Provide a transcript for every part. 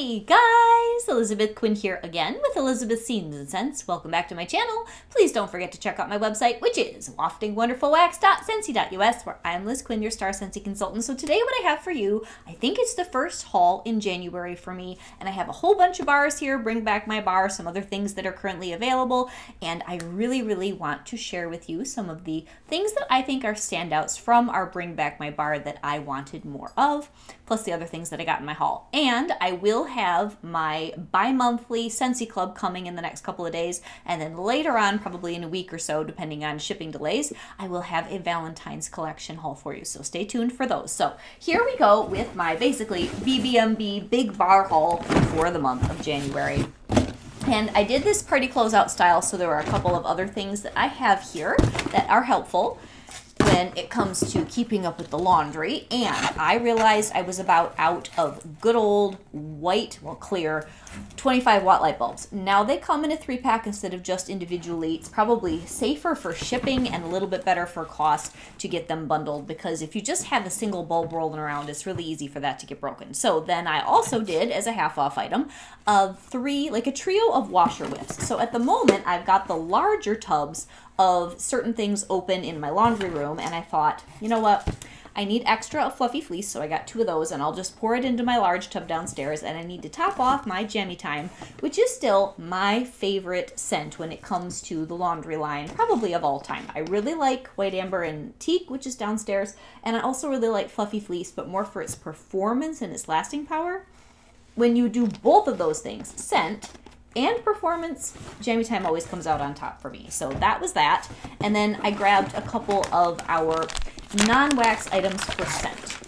Hey guys, Elizabeth Quinn here again with Elizabeth's Scenes and Scents. Welcome back to my channel. Please don't forget to check out my website, which is waftingwonderfulwax.scentsy.us, where I'm Liz Quinn, your Star Scentsy consultant. So today what I have for you, I think it's the first haul in January for me, and I have a whole bunch of bars here, bring back my bar, some other things that are currently available, and I really want to share with you some of the things that I think are standouts from our Bring Back My Bar that I wanted more of, plus the other things that I got in my haul. And I will have my bi-monthly Scentsy Club coming in the next couple of days, and then later on, probably in a week or so, depending on shipping delays, I will have a Valentine's collection haul for you, so stay tuned for those. So here we go with my basically BBMB big bar haul for the month of January. And I did this party closeout style, so there are a couple of other things that I have here that are helpful when it comes to keeping up with the laundry. And I realized I was about out of good old white, well, clear 25 watt light bulbs. Now they come in a 3-pack instead of just individually. It's probably safer for shipping and a little bit better for cost to get them bundled, because if you just have a single bulb rolling around, it's really easy for that to get broken. So then I also did, as a half-off item, a trio of washer whiffs. So at the moment, I've got the larger tubs of certain things open in my laundry room, and I thought, you know what? I need extra fluffy fleece, so I got 2 of those, and I'll just pour it into my large tub downstairs. And I need to top off my Jammy Time, which is still my favorite scent when it comes to the laundry line, probably of all time. I really like White Amber and Teak, which is downstairs, and I also really like Fluffy Fleece, but more for its performance and its lasting power. When you do both of those things, scent and performance, Jammy Time always comes out on top for me. So that was that. And then I grabbed a couple of our non-wax items for scent.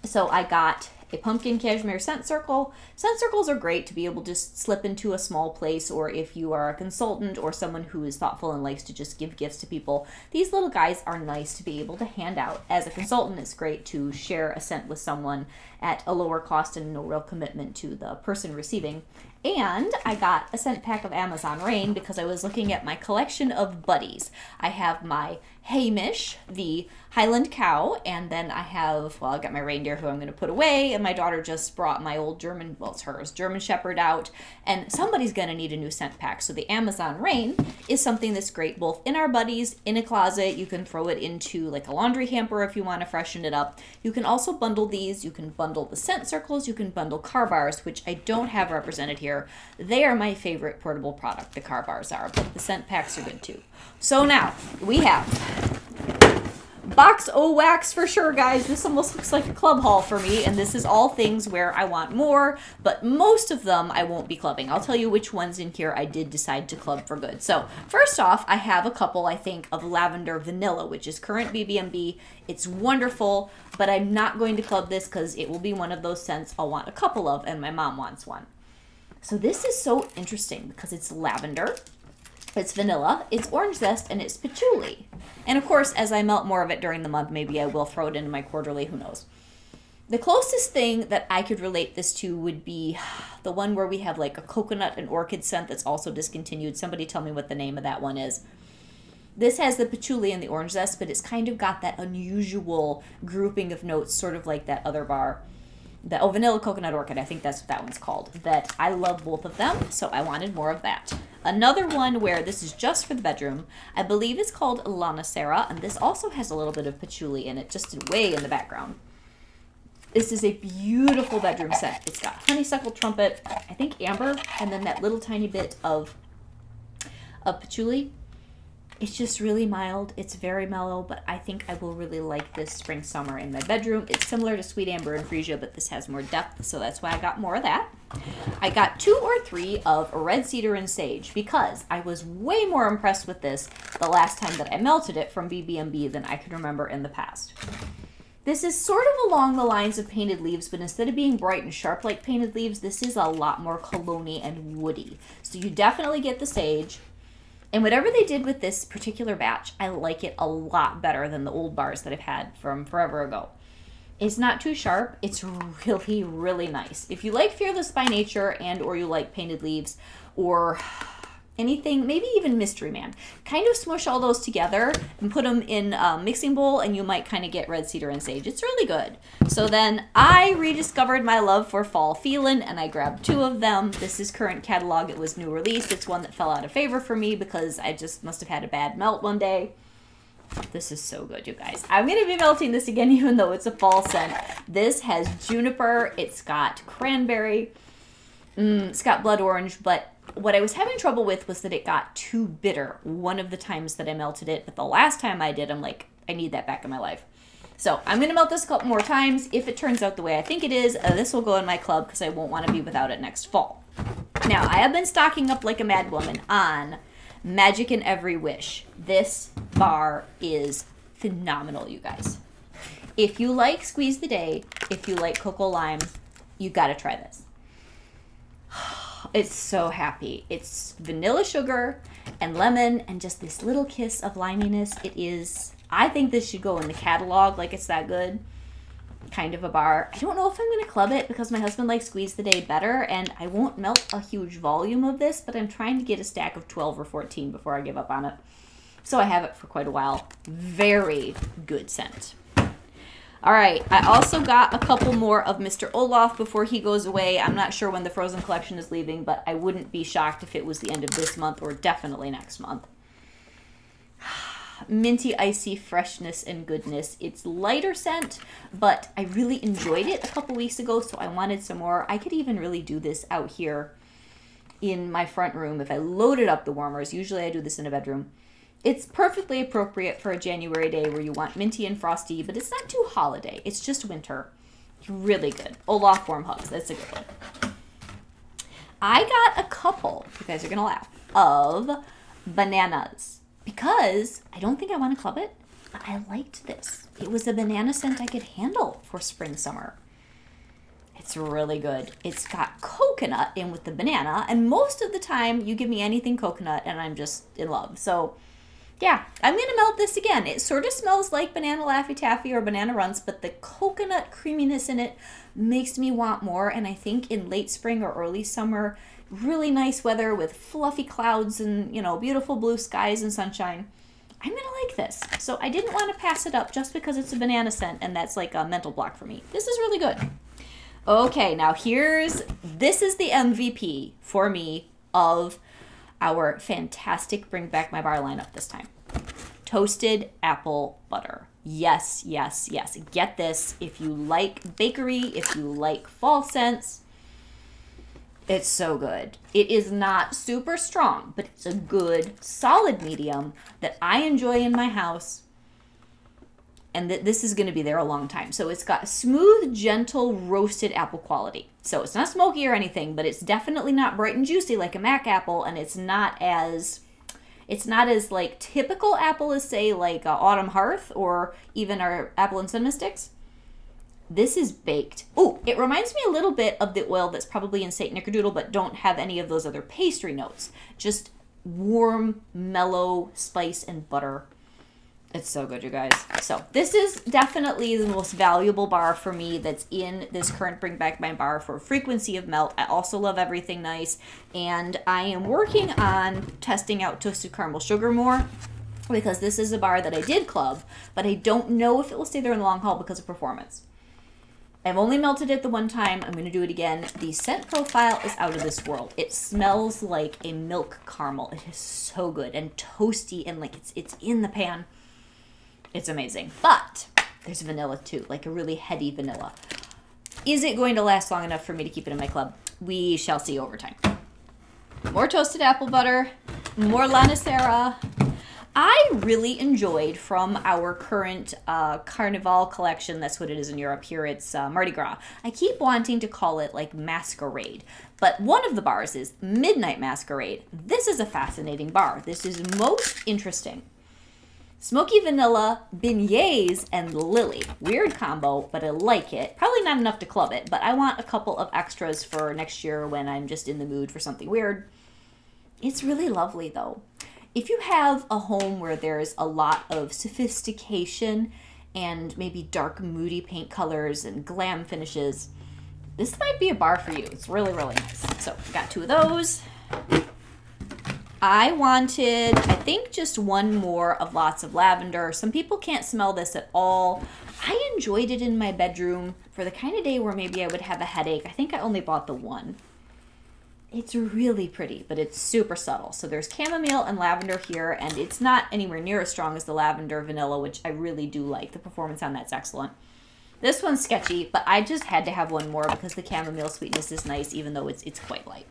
So I got a pumpkin cashmere scent circle. Scent circles are great to be able to just slip into a small place, or if you are a consultant or someone who is thoughtful and likes to just give gifts to people, these little guys are nice to be able to hand out. As a consultant, it's great to share a scent with someone at a lower cost and no real commitment to the person receiving. And I got a scent pack of Amazon Rain because I was looking at my collection of buddies. I have my Hamish, the Highland cow, and then I have, well, I got my reindeer who I'm going to put away, and my daughter just brought my old German, well, it's hers, German Shepherd out, and somebody's going to need a new scent pack. So the Amazon Rain is something that's great both in our buddies, in a closet. You can throw it into like a laundry hamper if you want to freshen it up. You can also bundle these. You can bundle the scent circles. You can bundle car bars, which I don't have represented here. They are my favorite portable product, the car bars are, but the scent packs are good too. So now we have box o' wax for sure, guys. This almost looks like a club haul for me, and this is all things where I want more, but most of them I won't be clubbing. I'll tell you which ones in here I did decide to club for good. So first off, I have a couple, I think, of Lavender Vanilla, which is current BBMB. It's wonderful, but I'm not going to club this because it will be one of those scents I'll want a couple of, and my mom wants one. So this is so interesting because it's lavender, it's vanilla, it's orange zest, and it's patchouli. And of course, as I melt more of it during the month, maybe I will throw it into my quarterly, who knows. The closest thing that I could relate this to would be the one where we have like a coconut and orchid scent that's also discontinued. Somebody tell me what the name of that one is. This has the patchouli and the orange zest, but it's kind of got that unusual grouping of notes, sort of like that other bar. Vanilla Coconut Orchid, I think that's what that one's called. That I love both of them, so I wanted more of that. Another one where this is just for the bedroom, I believe is called Lana Sarah, and this also has a little bit of patchouli in it, just way in the background. This is a beautiful bedroom scent. It's got honeysuckle trumpet, I think amber, and then that little tiny bit of patchouli. It's just really mild. It's very mellow, but I think I will really like this spring-summer in my bedroom. It's similar to Sweet Amber and Freesia, but this has more depth, so that's why I got more of that. I got 2 or 3 of Red Cedar and Sage because I was way more impressed with this the last time that I melted it from BBMB than I can remember in the past. This is sort of along the lines of Painted Leaves, but instead of being bright and sharp like Painted Leaves, this is a lot more cologne-y and woody. So you definitely get the sage. And whatever they did with this particular batch, I like it a lot better than the old bars that I've had from forever ago. It's not too sharp. It's really nice. If you like Fearless by Nature and or you like Painted Leaves, or anything, maybe even Mystery Man. Kind of smush all those together and put them in a mixing bowl, and you might kind of get red cedar and sage. It's really good. So then I rediscovered my love for Fall Feelin', and I grabbed 2 of them. This is current catalog. It was new release. It's one that fell out of favor for me because I just must have had a bad melt one day. This is so good, you guys. I'm going to be melting this again, even though it's a fall scent. This has juniper. It's got cranberry. It's got blood orange, but what I was having trouble with was that it got too bitter one of the times that I melted it. But the last time I did, I'm like, I need that back in my life. So I'm going to melt this a couple more times. If it turns out the way I think it is, this will go in my club because I won't want to be without it next fall. Now, I have been stocking up like a mad woman on Magic in Every Wish. This bar is phenomenal, you guys. If you like Squeeze the Day, if you like Cocoa Lime, you got to try this. It's so happy. It's vanilla sugar and lemon and just this little kiss of liminess. It is, I think this should go in the catalog, like it's that good kind of a bar. I don't know if I'm going to club it because my husband likes Squeeze the Day better, and I won't melt a huge volume of this, but I'm trying to get a stack of 12 or 14 before I give up on it. So I have it for quite a while. Very good scent. All right, I also got a couple more of Mr. Olaf before he goes away. I'm not sure when the Frozen collection is leaving, but I wouldn't be shocked if it was the end of this month or definitely next month. Minty, icy freshness and goodness. It's lighter scent, but I really enjoyed it a couple weeks ago, so I wanted some more. I could even really do this out here in my front room if I loaded up the warmers. Usually I do this in a bedroom. It's perfectly appropriate for a January day where you want minty and frosty, but it's not too holiday. It's just winter. Really good. Olaf Warm Hugs. That's a good one. I got a couple, you guys are going to laugh, of bananas because I don't think I want to club it, but I liked this. It was a banana scent I could handle for spring, summer. It's really good. It's got coconut in with the banana, and most of the time you give me anything coconut and I'm just in love. So yeah, I'm going to melt this again. It sort of smells like banana Laffy Taffy or banana runs, but the coconut creaminess in it makes me want more. And I think in late spring or early summer, really nice weather with fluffy clouds and, you know, beautiful blue skies and sunshine, I'm going to like this. So I didn't want to pass it up just because it's a banana scent and that's like a mental block for me. This is really good. Okay, now this is the MVP for me of our fantastic Bring Back My Bar lineup this time. Toasted apple butter. Yes, yes, yes. Get this. If you like bakery, if you like fall scents, it's so good. It is not super strong, but it's a good, solid medium that I enjoy in my house. And this is going to be there a long time. So it's got smooth, gentle, roasted apple quality. So it's not smoky or anything, but it's definitely not bright and juicy like a Mac apple, and it's not as like typical apple as say like Autumn Hearth or even our apple and cinnamon sticks. This is baked. Oh, it reminds me a little bit of the oil that's probably in St. Nickerdoodle, but don't have any of those other pastry notes. Just warm, mellow spice and butter. It's so good, you guys. So this is definitely the most valuable bar for me that's in this current Bring Back My Bar for frequency of melt. I also love Everything Nice, and I am working on testing out Toasted Caramel Sugar more because this is a bar that I did club, but I don't know if it will stay there in the long haul because of performance. I've only melted it the one time. I'm going to do it again. The scent profile is out of this world. It smells like a milk caramel. It is so good and toasty and like it's in the pan. It's amazing. But there's vanilla too, like a really heady vanilla. Is it going to last long enough for me to keep it in my club? We shall see over time. More toasted apple butter, more Lanicera. I really enjoyed from our current Carnival collection, that's what it is in Europe, here it's Mardi Gras. I keep wanting to call it like Masquerade, but one of the bars is Midnight Masquerade. This is a fascinating bar. This is most interesting. Smoky vanilla, beignets, and lily. Weird combo, but I like it. Probably not enough to club it, but I want a couple of extras for next year when I'm just in the mood for something weird. It's really lovely, though. If you have a home where there's a lot of sophistication and maybe dark, moody paint colors and glam finishes, this might be a bar for you. It's really, really nice. So, got 2 of those. I wanted, I think, just one more of lots of lavender. Some people can't smell this at all. I enjoyed it in my bedroom for the kind of day where maybe I would have a headache. I think I only bought the one. It's really pretty, but it's super subtle. So there's chamomile and lavender here, and it's not anywhere near as strong as the lavender vanilla, which I really do like. The performance on that's excellent. This one's sketchy, but I just had to have one more because the chamomile sweetness is nice, even though it's quite light.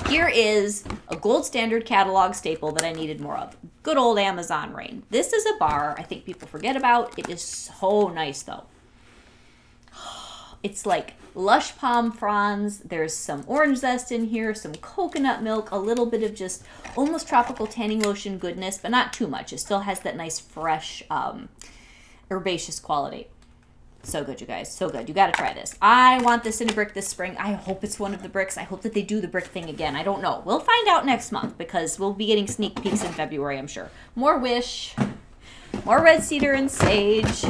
Here is a gold standard catalog staple that I needed more of. Good old Amazon Rain. This is a bar I think people forget about. It is so nice though. It's like lush palm fronds. There's some orange zest in here, some coconut milk, a little bit of just almost tropical tanning lotion goodness, but not too much. It still has that nice fresh herbaceous quality. So good, you guys. So good. You got to try this. I want this in a brick this spring. I hope it's one of the bricks. I hope that they do the brick thing again. I don't know. We'll find out next month because we'll be getting sneak peeks in February, I'm sure. More Wish. More red cedar and sage.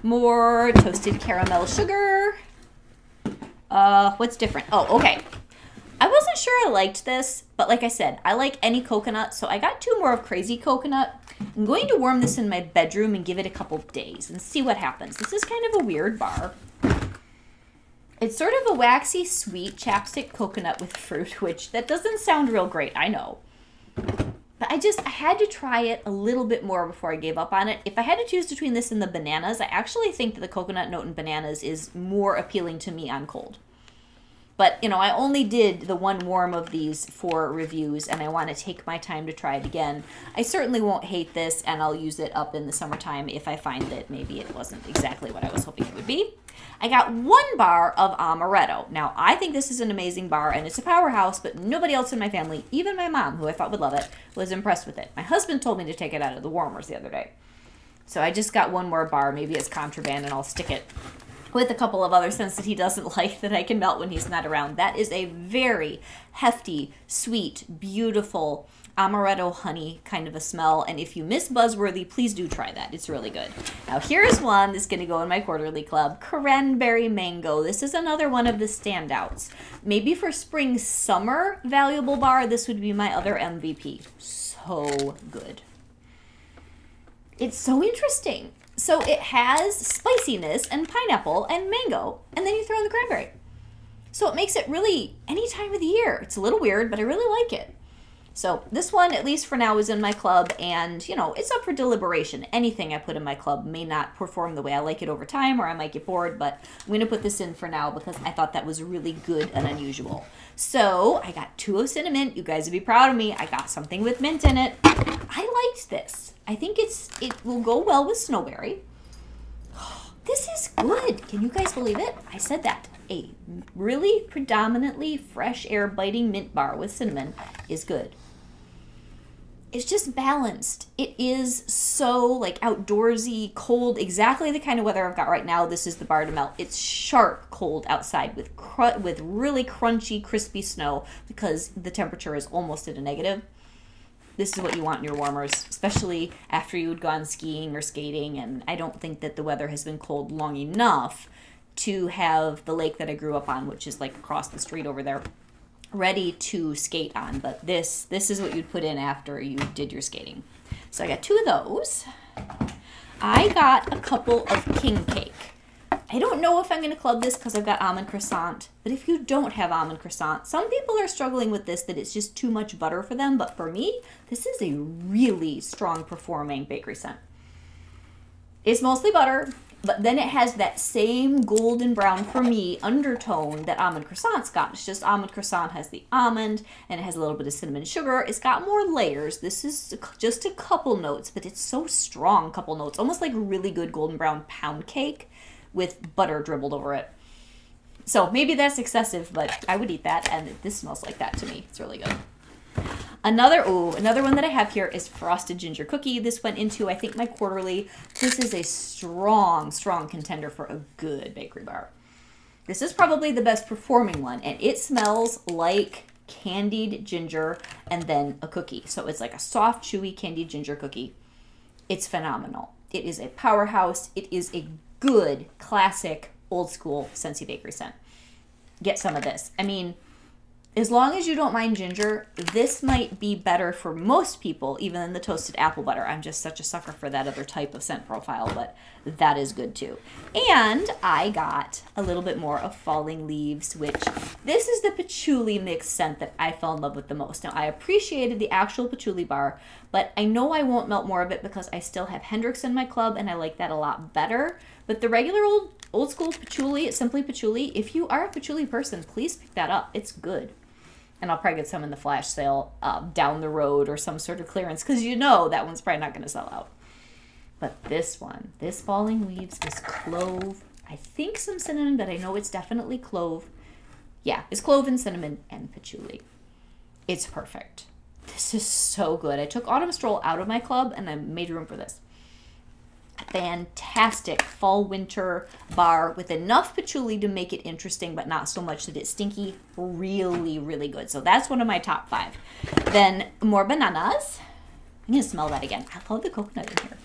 More toasted caramel sugar. What's different? Oh, okay. I wasn't sure I liked this, but like I said, I like any coconut, so I got 2 more of Crazy Coconut. I'm going to warm this in my bedroom and give it a couple days and see what happens. This is kind of a weird bar. It's sort of a waxy, sweet chapstick coconut with fruit, which that doesn't sound real great, I know. But I had to try it a little bit more before I gave up on it. If I had to choose between this and the bananas, I actually think that the coconut note in bananas is more appealing to me on cold. But, you know, I only did the one warm of these for reviews, and I want to take my time to try it again. I certainly won't hate this, and I'll use it up in the summertime if I find that maybe it wasn't exactly what I was hoping it would be. I got 1 bar of amaretto. Now, I think this is an amazing bar, and it's a powerhouse, but nobody else in my family, even my mom, who I thought would love it, was impressed with it. My husband told me to take it out of the warmers the other day. So I just got 1 more bar. Maybe it's contraband, and I'll stick it with a couple of other scents that he doesn't like that I can melt when he's not around. That is a very hefty, sweet, beautiful amaretto honey kind of a smell. And if you miss Buzzworthy, please do try that. It's really good. Now here's one that's going to go in my quarterly club. Cranberry Mango. This is another one of the standouts. Maybe for spring, summer valuable bar, this would be my other MVP. So good. It's so interesting. So it has spiciness and pineapple and mango, and then you throw in the cranberry. So it makes it really any time of the year. It's a little weird, but I really like it. So this one, at least for now, is in my club, and, you know, it's up for deliberation. Anything I put in my club may not perform the way I like it over time, or I might get bored, but I'm going to put this in for now because I thought that was really good and unusual. So I got 2 of cinnamon. You guys would be proud of me. I got something with mint in it. I liked this. I think it will go well with snowberry. This is good. Can you guys believe it? I said that. A really predominantly fresh air biting mint bar with cinnamon is good. It's just balanced. It is so like outdoorsy, cold, exactly the kind of weather I've got right now. This is the bar to melt. It's sharp cold outside with really crunchy, crispy snow because the temperature is almost at a negative. This is what you want in your warmers, especially after you'd gone skiing or skating, and I don't think that the weather has been cold long enough to have the lake that I grew up on, which is like across the street over there, ready to skate on. But this is what you'd put in after you did your skating. So I got 2 of those. I got a couple of king cake. I don't know if I'm going to club this because I've got almond croissant, but if you don't have almond croissant, some people are struggling with this, that it's just too much butter for them, but for me, this is a really strong performing bakery scent. It's mostly butter, but then it has that same golden brown, for me, undertone that almond croissant's got. It's just almond croissant has the almond, and it has a little bit of cinnamon sugar. It's got more layers. This is just a couple notes, but it's so strong, couple notes, almost like really good golden brown pound cake with butter dribbled over it. So maybe that's excessive, but I would eat that, and this smells like that to me. It's really good. Another one that I have here is Frosted Ginger Cookie. This went into, I think, my quarterly. This is a strong, strong contender for a good bakery bar. This is probably the best performing one, and it smells like candied ginger and then a cookie. So it's like a soft, chewy candied ginger cookie. It's phenomenal. It is a powerhouse. It is a good, classic, old school Scentsy bakery scent. Get some of this. I mean, As long as you don't mind ginger, this might be better for most people, even than the toasted apple butter. I'm just such a sucker for that other type of scent profile, but that is good too. And I got a little bit more of Falling Leaves, which this is the patchouli mix scent that I fell in love with the most. Now, I appreciated the actual patchouli bar, but I know I won't melt more of it because I still have Hendrix in my club, and I like that a lot better. But the regular old school patchouli, Simply Patchouli, if you are a patchouli person, please pick that up. It's good. And I'll probably get some in the flash sale down the road or some sort of clearance, because you know that one's probably not going to sell out. But this one, this Falling Leaves, is clove. I think some cinnamon, but I know it's definitely clove. Yeah, it's clove and cinnamon and patchouli. It's perfect. This is so good. I took Autumn Stroll out of my club and I made room for this. Fantastic fall winter bar with enough patchouli to make it interesting, but not so much that it's stinky. Really, really good. So that's one of my top 5. Then more bananas. I'm gonna smell that again. I love the coconut in here.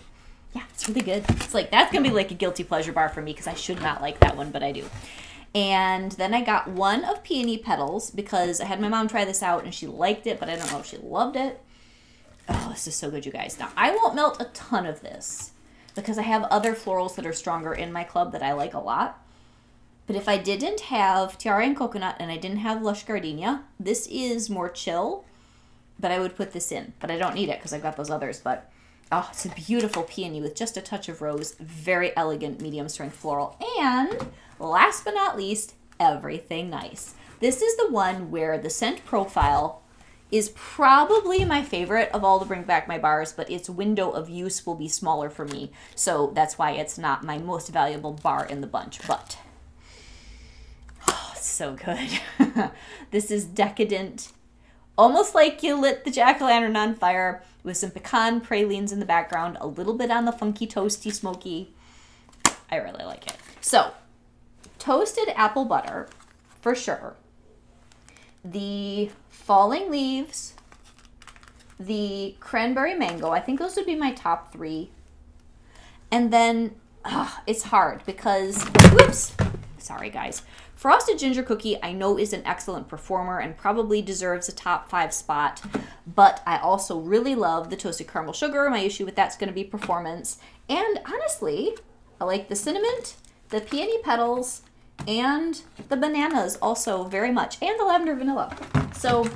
Yeah, it's really good. It's like, that's gonna be like a guilty pleasure bar for me because I should not like that one, but I do. And then I got one of Peony Petals because I had my mom try this out and she liked it, but I don't know if she loved it. Oh, this is so good, you guys. Now, I won't melt a ton of this because I have other florals that are stronger in my club that I like a lot. But if I didn't have Tiara and Coconut and I didn't have Lush Gardenia, this is more chill, but I would put this in. But I don't need it because I've got those others. But oh, it's a beautiful peony with just a touch of rose. Very elegant medium strength floral. And last but not least, Everything Nice. This is the one where the scent profile is probably my favorite of all the Bring Back My bars, but its window of use will be smaller for me. So that's why it's not my most valuable bar in the bunch, but oh, it's so good. This is decadent. Almost like you lit the jack-o'-lantern on fire with some pecan pralines in the background, a little bit on the funky, toasty, smoky. I really like it. So, toasted apple butter, for sure. The Falling Leaves, the Cranberry Mango. I think those would be my top 3. And then, it's hard because, whoops, sorry guys. Frosted Ginger Cookie I know is an excellent performer and probably deserves a top 5 spot, but I also really love the Toasted Caramel Sugar. My issue with that's going to be performance. And honestly, I like the cinnamon, the Peony Petals, and the bananas also very much, and the lavender vanilla. So,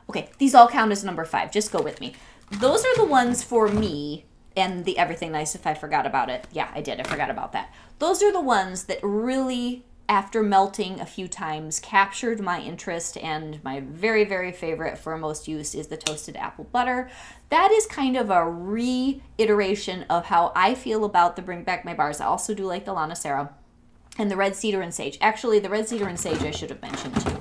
okay, these all count as number 5. Just go with me. Those are the ones for me, and the Everything Nice if I forgot about it. Yeah, I did. I forgot about that. Those are the ones that really, after melting a few times, captured my interest, and my very, very favorite for most use is the Toasted Apple Butter. That is kind of a reiteration of how I feel about the Bring Back My bars. I also do like the Lana Sarah. And the Red Cedar and Sage. Actually, the Red Cedar and Sage I should have mentioned too.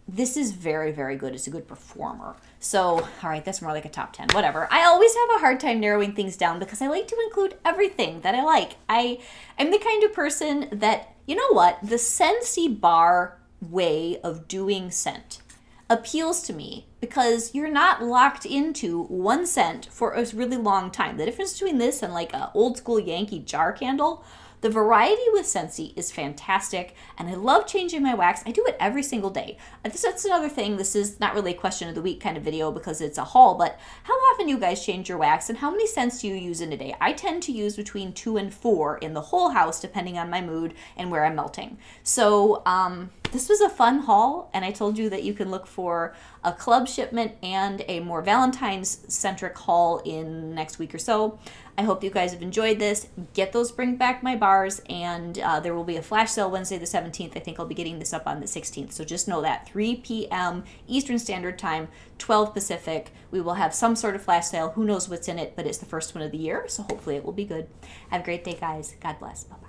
This is very, very good. It's a good performer. So, all right, that's more like a top 10. Whatever. I always have a hard time narrowing things down because I like to include everything that I like. I'm the kind of person that, you know what? The Scentsy bar way of doing scent appeals to me because you're not locked into one scent for a really long time. The difference between this and like an old school Yankee jar candle, the variety with Scentsy is fantastic, and I love changing my wax. I do it every single day. That's another thing. This is not really a question of the week kind of video because it's a haul, but how often you guys change your wax and how many scents do you use in a day? I tend to use between 2 and 4 in the whole house depending on my mood and where I'm melting. So this was a fun haul, and I told you that you can look for a club shipment and a more Valentine's-centric haul in next week or so. I hope you guys have enjoyed this. Get those Bring Back My bars, and there will be a flash sale Wednesday the 17th. I think I'll be getting this up on the 16th, so just know that. 3 p.m. Eastern Standard Time, 12 Pacific. We will have some sort of flash sale. Who knows what's in it, but it's the first one of the year, so hopefully it will be good. Have a great day, guys. God bless. Bye-bye.